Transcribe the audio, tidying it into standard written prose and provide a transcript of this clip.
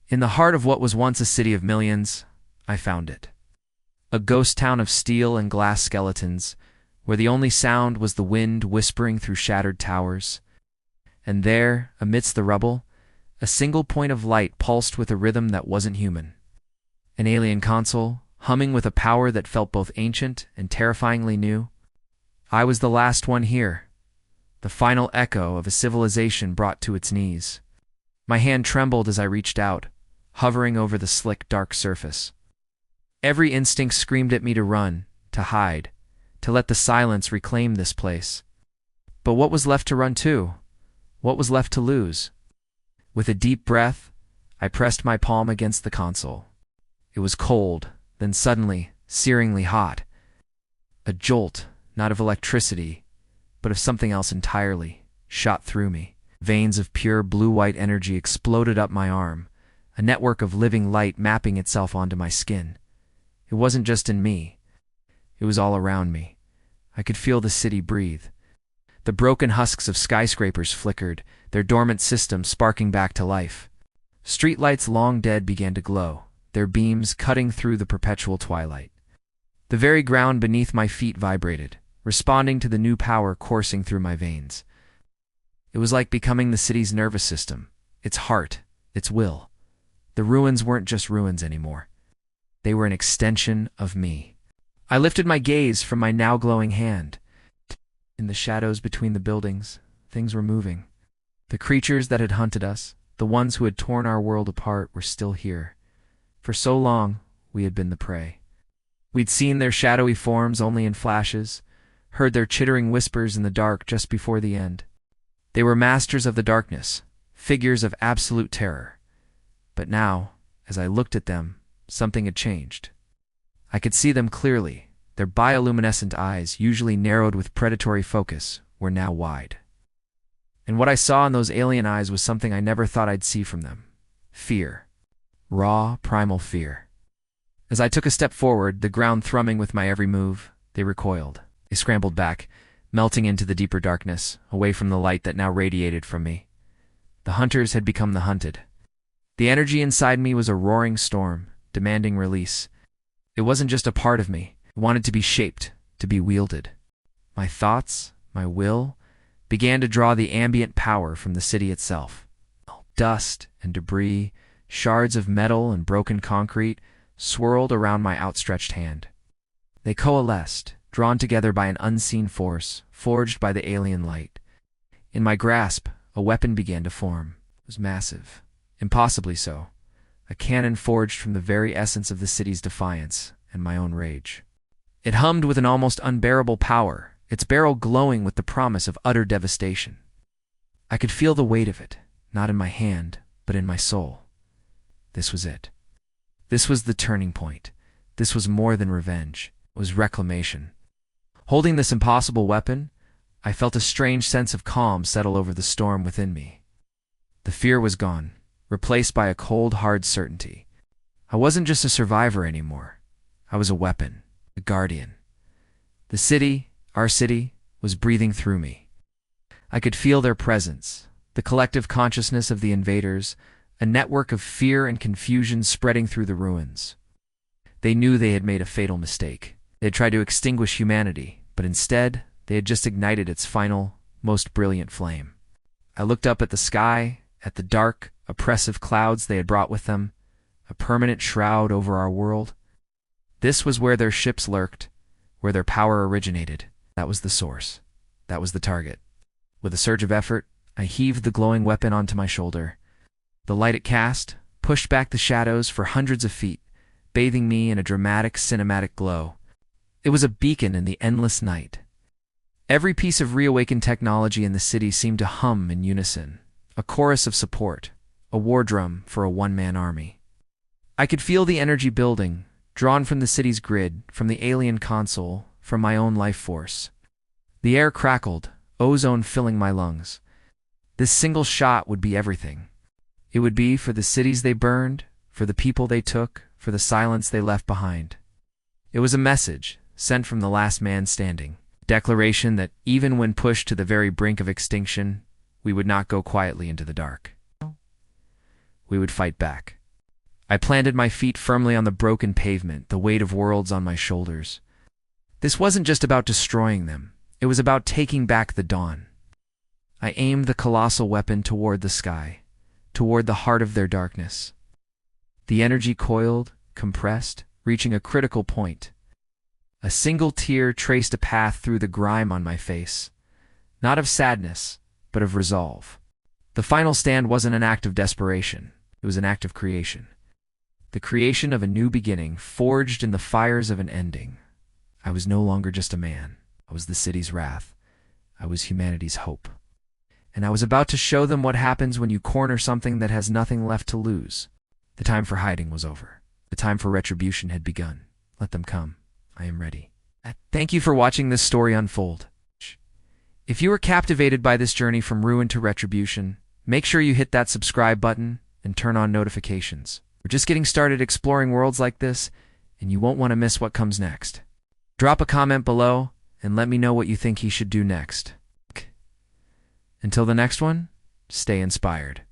In the heart of what was once a city of millions, I found it. A ghost town of steel and glass skeletons, where the only sound was the wind whispering through shattered towers. And there, amidst the rubble, a single point of light pulsed with a rhythm that wasn't human. An alien console, humming with a power that felt both ancient and terrifyingly new. I was the last one here, the final echo of a civilization brought to its knees. My hand trembled as I reached out, hovering over the slick, dark surface. Every instinct screamed at me to run, to hide, to let the silence reclaim this place. But what was left to run to? What was left to lose? With a deep breath, I pressed my palm against the console. It was cold, then suddenly, searingly hot. A jolt, not of electricity, but of something else entirely, shot through me. Veins of pure blue-white energy exploded up my arm, a network of living light mapping itself onto my skin. It wasn't just in me. It was all around me. I could feel the city breathe. The broken husks of skyscrapers flickered, their dormant systems sparking back to life. Streetlights long dead began to glow, their beams cutting through the perpetual twilight. The very ground beneath my feet vibrated, responding to the new power coursing through my veins. It was like becoming the city's nervous system, its heart, its will. The ruins weren't just ruins anymore. They were an extension of me. I lifted my gaze from my now glowing hand. In the shadows between the buildings, things were moving. The creatures that had hunted us, the ones who had torn our world apart, were still here. For so long, we had been the prey. We'd seen their shadowy forms only in flashes, heard their chittering whispers in the dark just before the end. They were masters of the darkness, figures of absolute terror. But now, as I looked at them, something had changed. I could see them clearly. Their bioluminescent eyes, usually narrowed with predatory focus, were now wide. And what I saw in those alien eyes was something I never thought I'd see from them. Fear. Raw, primal fear. As I took a step forward, the ground thrumming with my every move, they recoiled. They scrambled back, melting into the deeper darkness, away from the light that now radiated from me. The hunters had become the hunted. The energy inside me was a roaring storm, demanding release. It wasn't just a part of me. It wanted to be shaped, to be wielded. My thoughts, my will, began to draw the ambient power from the city itself. Dust and debris, shards of metal and broken concrete, swirled around my outstretched hand. They coalesced, drawn together by an unseen force, forged by the alien light. In my grasp, a weapon began to form. It was massive, impossibly so. A cannon forged from the very essence of the city's defiance and my own rage. It hummed with an almost unbearable power, its barrel glowing with the promise of utter devastation. I could feel the weight of it, not in my hand, but in my soul. This was it. This was the turning point. This was more than revenge. It was reclamation. Holding this impossible weapon, I felt a strange sense of calm settle over the storm within me. The fear was gone, replaced by a cold, hard certainty. I wasn't just a survivor anymore. I was a weapon, a guardian. The city, our city, was breathing through me. I could feel their presence, the collective consciousness of the invaders, a network of fear and confusion spreading through the ruins. They knew they had made a fatal mistake. They had tried to extinguish humanity, but instead, they had just ignited its final, most brilliant flame. I looked up at the sky, at the dark, oppressive clouds they had brought with them, a permanent shroud over our world. This was where their ships lurked, where their power originated. That was the source. That was the target. With a surge of effort, I heaved the glowing weapon onto my shoulder. The light it cast pushed back the shadows for hundreds of feet, bathing me in a dramatic, cinematic glow. It was a beacon in the endless night. Every piece of reawakened technology in the city seemed to hum in unison, a chorus of support, a war drum for a one-man army. I could feel the energy building, drawn from the city's grid, from the alien console, from my own life force. The air crackled, ozone filling my lungs. This single shot would be everything. It would be for the cities they burned, for the people they took, for the silence they left behind. It was a message, sent from the last man standing, a declaration that even when pushed to the very brink of extinction, we would not go quietly into the dark. We would fight back. I planted my feet firmly on the broken pavement, the weight of worlds on my shoulders. This wasn't just about destroying them. It was about taking back the dawn. I aimed the colossal weapon toward the sky, toward the heart of their darkness. The energy coiled, compressed, reaching a critical point. A single tear traced a path through the grime on my face, not of sadness, but of resolve. The final stand wasn't an act of desperation. It was an act of creation. The creation of a new beginning, forged in the fires of an ending. I was no longer just a man. I was the city's wrath. I was humanity's hope. And I was about to show them what happens when you corner something that has nothing left to lose. The time for hiding was over. The time for retribution had begun. Let them come. I am ready. Thank you for watching this story unfold. If you were captivated by this journey from ruin to retribution, make sure you hit that subscribe button and turn on notifications. We're just getting started exploring worlds like this, and you won't want to miss what comes next. Drop a comment below and let me know what you think he should do next. Until the next one, stay inspired.